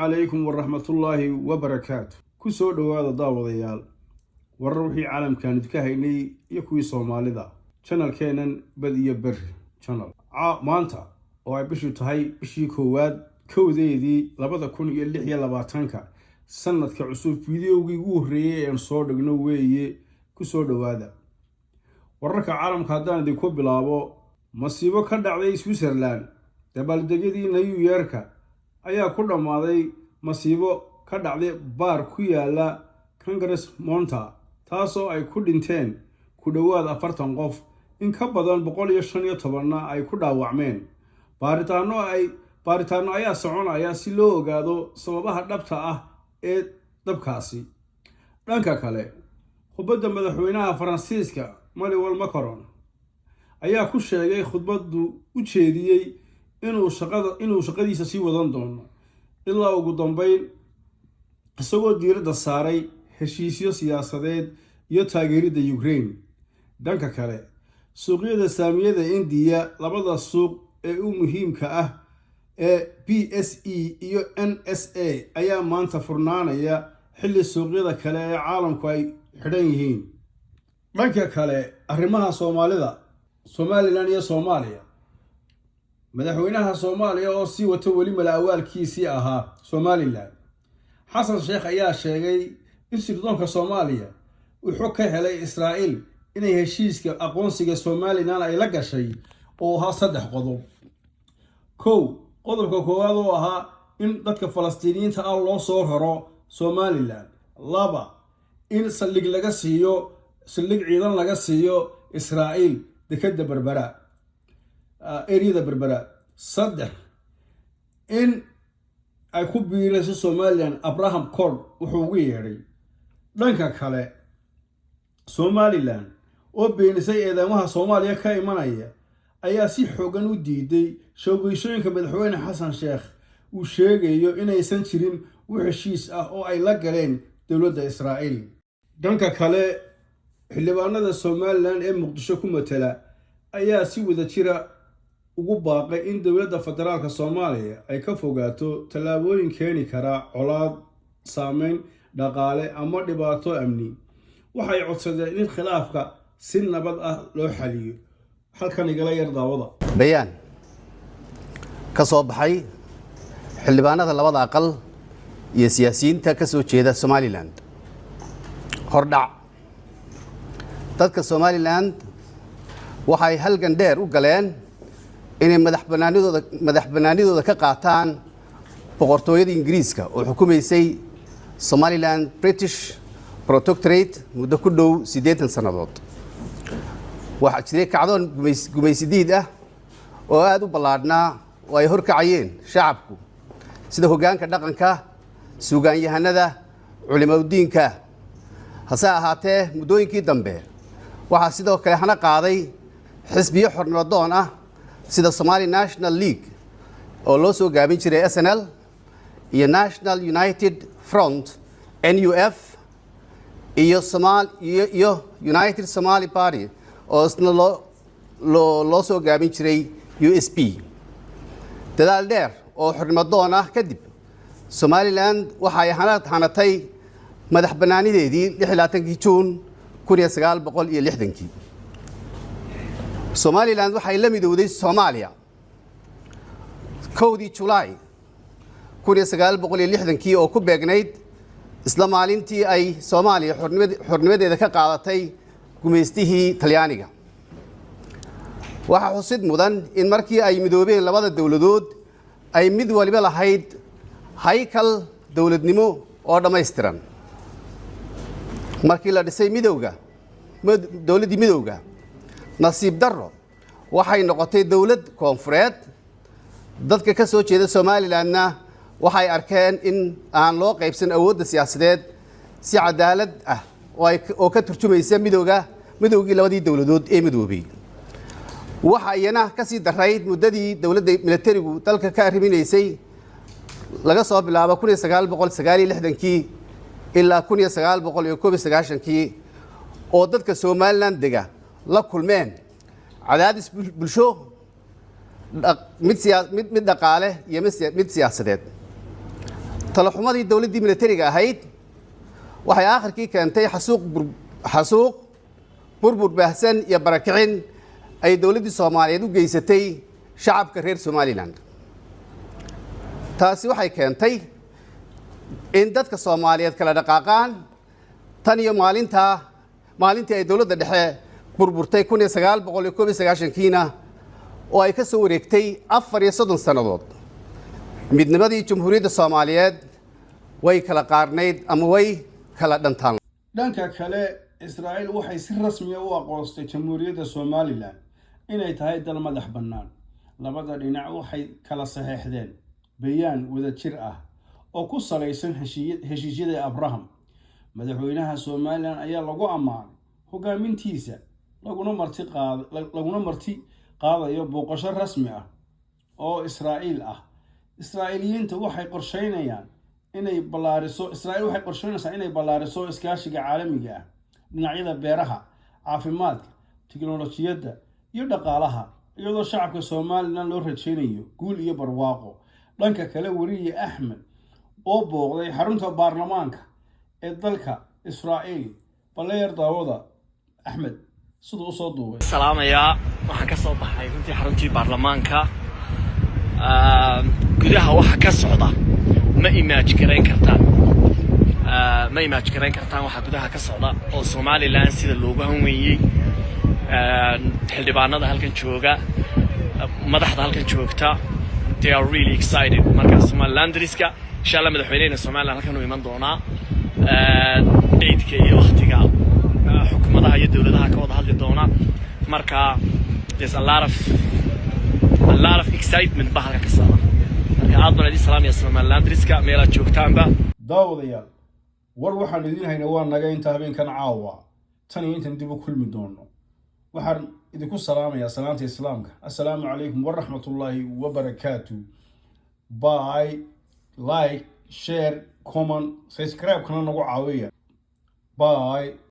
عليكم ورحمة الله وبركاته كسو دوادا داوديال والروحي عالم كان دكاهيني يكوي صومالي دا channel كينان بدي يبر channel مانتا oo ay bishu tahay bishii koowaad kowdeedii 2026 sanadka cusub fiidiyoogii ugu horeeyay ee soo dhigno weeye ku soo dhawaada wararka caalamka haddaan idinku bilaabo masiibo ka dhacday Switzerland dabaaldegyadii New Yearka ayaa ku dhamaaday masiibo ka dhacday baar ku yaala Congress Monta taasoo ay ku dhinteen ku dhawaad 40 qof in ka badan 115 ay ku dhaawacmeen baaritaano ayaa soconaya si loo ogaado sababaha dhabta ah ee dabkaasi dhanka kale khudbadda madaxweynaha Faransiiska Emmanuel Macron ayaa ku sheegay khudbadu u jeediyay inuu shaqadiisa sii wadan doono ilaa ugu dambeyn isagoo diiradda saaray heshiisyo siyaasadeed iyo taageeridda Ukraine dhanka kale suuqyada saamiyada India labada suuq ee u muhiimka ah ee PSE iyo NSA ayaa maanta furnaanaya xilli suuqyada kale ee caalamku ay xidhan yihiin dhanka kale arrimaha Soomaalida Somaliland iyo Soomaaliya madaxweynaha Soomaaliya oo sii wata wali malaawaalkiisii ahaa Somaliland Xasan Sheekh ayaa sheegay in sirdoonka Soomaaliya uu xog ka helay Israa'iil inay heshiiska aqoonsiga Somaliland ay la gashay oo ahaa 3 qodob qodobka koowaad oo ahaa in dadka Falastiiniyiinta ah loo soo raro Somaliland 2 in saldhig ciidan laga siiyo Israa'iil dekada Berbera eriyada Berbera 3 in ay ku biirayso Somaliland Abraham Accord wuxuu ugu yeeray dhanka kale Somaliland oo beenisay eedamaha Soomaaliya ka imanaya ayaa si xoogan u diiday shaqooyinka madaxweyne Xasan Sheekh uu sheegayo inaysan jirin wax heshiis ah oo ay la galeen dawladda Israa'iil dhanka kale xildhibaanada Somaliland ee Muqdisho ku matala ayaa si wada jira ugu baaqay in dawladda federaalka Soomaaliya ay ka fogaato talaabooyin keeni kara colaad saameyn dhaqaale ama dhibaato amni waxay codsadeen in khilaafka si nabad ah loo xaliyo halkan igala yar daawada bayaan ka soo baxay xildhibaanada labada aqal iyo siyaasiyiinta ka soo jeeda Somaliland hordhac dadka Somaliland waxay halgan dheer u galeen inay madaxbanaanidooda ka qaataan boqortooyada Ingiriiska oo xukumaysay Somaliland British Protectorate muddo ku dhow 80 sanadood waxa jiray kacdoon gumaysidiid ah oo aad u ballaadhnaa oo ay horkacayeen shacabku sida hoggaanka dhaqanka suugaanyahanada culimadiinka hase ahaatee muddooyinkii dambe waxaa sidoo kale hana qaaday xisbiyo xornimadoon ah sida Somali National League oo loo soo gaabin jiray SNL iyo National United Front NUF iyo United Somali Party oo isna loo soo gaabin jiray USP dadaal dheer oo xornimadoon ah kadib Somaliland waxay hanatay madaxbanaanideedii 26 Juun 1960 Somaliland waxay la midowday Soomaaliya 1 July 1960 oo ku beegnayd isla maalintii ay Soomaaliya xornimadeeda ka qaadatay gumeystihii Talyaaniga waxa xusid mudan in markii ay midoobeen labada dawladood ay mid waliba lahayd haykal dawladnimo oo dhameystiran markii la dhisay dawladii midowga nasiib darro waxay noqotay dawlad koonfureed dadka ka soo jeeda Somalilandna waxay arkeen in aan loo qaybsan awoodda siyaasadeed si cadaalad ah oo ka turjumaysa midowgii labadii dawladood ee midoobay waxa ayana ka sii darayd muddadii dawladda militarigu dalka ka arriminaysay laga soo bilaabo 1969 ilaa 1991 oo dadka Somaliland dega la kulmeen cadaadis bulsho mid dhaqaale iyo mid siyaasadeed talaxumadii dowladdii militariga ahayd waxay aakhirkii keentay xasuuq burbur baahsan iyo barakicin ay dowladdii Soomaaliyeed u geysatay shacabka reer Somaliland. taasi waxay keentay in dadka Soomaaliyeed kala dhaqaaqaan tan iyo maalintii ay dowladda dhexe burburtay 1991kiina oo ay ka soo wareegtay 34 sanadood. midnimadii Jamhuuriyadda Soomaaliyeed way kala qaarnayd ama way kala dhantaan. dhanka kale Israa'iil waxay si rasmi ah u aqoonsatay Jamhuuriyadda Somaliland inay tahay dal madax bannaan. labada dhinac waxay kala saxeexdeen bayaan wadajir ah oo ku salaysan heshiisyada Abraham. madaxweynaha Somaliland ayaa lagu ammaanay hogaamintiisa laguna marti qaadayo booqasho rasmi ah oo Israa'iil ah. Israa'iiliyiintu waxay qorsheynayaan inay ballaariso iskaashiga caalamiga ah dhinacyada beeraha, caafimaadka, tiknoolajiyadda iyo dhaqaalaha, iyadoo shacabka Somaliland loo rajeynayo guul iyo barwaaqo. dhanka kale wariye Axmed oo booqday xarunta baarlamaanka ee dalka Israa'iil baleer daawada Axmed sidoo soo duubay. salaamaya waxaan ka soo baxay runtii xaruntii baarlamaanka gudaha waxa ka socda ma imagine gareyn kartaan waxa gudaha ka socda oo Somaliland sida loogu hanweeyay xildhibaanada halkan jooga madaxda halkan joogta they are really excited marka Somalilandriska insha Allah madaxweynaha Somaliland halkan uu iman doonaa dheedka iyo waqtiga xukuumadaha iyo dawladaha ka wada hadli doona marka there's a lot of excitement bahalka ka socda marka aad baan idin salaamaya Somalilandriska meela joogtaanba. daawadayaal war waxaan idin haynaa waa naga inta habeenkan caawa tan iyo intan dib u kulmi doono waxaan idinku salaamayaa salaanta islaamka. assalaamu calaykum waraxmatullaahi wabarakaatuh. bye, like, share, comment, subscribe kana nagu caawiya. bye.